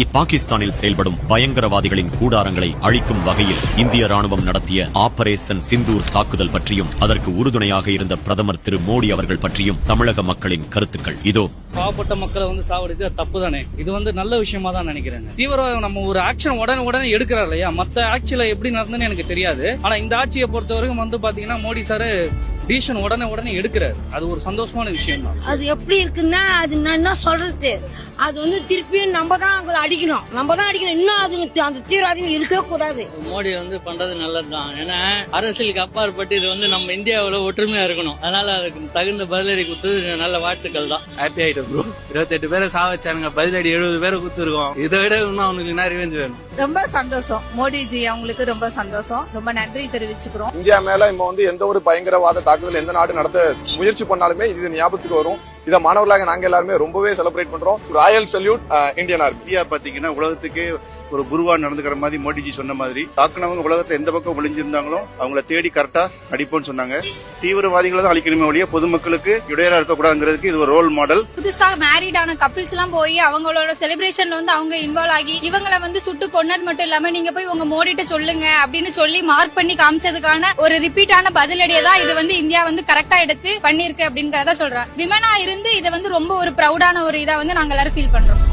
பாகிஸ்தானில் செயல்படும் பயங்கரவாதிகளின் கூடாரங்களை அழிக்கும் வகையில் இந்திய ராணுவம் நடத்திய ஆபரேஷன் சிந்தூர் தாக்குதல் பற்றியும் அதற்கு உறுதுணையாக இருந்த பிரதமர் திரு மோடி அவர்கள் பற்றியும் தமிழக மக்களின் கருத்துக்கள் இதோ. பாவப்பட்ட மக்களை சாவடித்து தப்பு தானே, இது நல்ல விஷயமா தான் நினைக்கிறேன். தீவிரவாதம் நம்ம ஒரு ஆக்ஷன் உடனே எடுக்கிறார் இல்லையா, மத்த ஆட்சியில எப்படி நடந்ததுன்னு எனக்கு தெரியாது. ஆனா இந்த ஆட்சியை பொறுத்தவரைக்கும் பாத்தீங்கன்னா மோடி சார் டிசிஷன் உடனே எடுக்கிறாரு. அது ஒரு சந்தோஷமான விஷயம் தான். அது எப்படி இருக்குன்னா அது நான் என்ன சொல்றது, அது திருப்பியும் நம்ம தான் அவங்களை அடிக்கணும். இன்னும் அது அந்த தீவிரவாதிகள் இருக்கவே கூடாது. மோடி பண்றது நல்லதுதான். ஏன்னா அரசியலுக்கு அப்பாற்பட்டு இது நம்ம இந்தியாவுல ஒற்றுமையா இருக்கணும். அதனால அதுக்கு தகுந்த பதிலடி கொடுத்து நல்ல வாழ்த்துக்கள் தான். ஹாப்பி ஆயிட்டு ப்ரோ. 28 பேரை சாவச்சானுங்க, பதிலடி 70 பேரை குத்துருக்கோம். இதை விட இன்னும் அவனுக்கு என்ன ரிவெஞ்ச் வேணும். ரொம்ப சந்தோஷம். மோடிஜி அவங்களுக்கு ரொம்ப சந்தோஷம். ரொம்ப நன்றி தெரிவிச்சுக்கிறோம். இந்தியா மேல எந்த ஒரு பயங்கரவாத தாக்குதல் எந்த நாடு நடத்த முயற்சி பண்ணாலுமே இது ஞாபகத்துக்கு வரும். இத மாணவர்களாக நாங்க எல்லாருமே ரொம்பவே செலிப்ரேட் பண்றோம். Royal salute Indian army. India பாத்தீங்கன்னா உலகத்துக்கே ஒரு குருவா நடந்துக்கிற மாதிரி மோடிஜி சொன்ன மாதிரி தாக்குனவங்க உலகத்துல எந்த பக்கம் ஒளிஞ்சிருந்தாங்களோ அவங்கள தேடி கரெக்டா அடிப்போம்னு சொன்னாங்க. தீவிரவாதிகளை தான் அழிக்கணுமே ஒழிய பொதுமக்களுக்கு இடையூறா இருக்கக்கூடாதுங்கிறதுக்கு இது ஒரு ரோல் மாடல். புதுசா மேரிட் ஆன கப்பிள்ஸ் எல்லாம் போய் அவங்களோட செலிப்ரேஷன்ல அவங்க இன்வால்வ் ஆகி இவங்களை சுட்டு கொன்னது மட்டும் இல்லாம நீங்க போய் உங்க மோடிட்ட சொல்லுங்க அப்படின்னு சொல்லி மார்க் பண்ணி காமிச்சதுக்கான ஒரு ரிப்பீட்டான பதிலடியை தான் இது இந்தியா கரெக்டா எடுத்து பண்ணிருக்கு அப்படிங்கறத சொல்றேன். விமனா இருந்து இதை ரொம்ப ஒரு ப்ரௌடான ஒரு இதா நாங்க எல்லாரும் ஃபீல் பண்றோம்.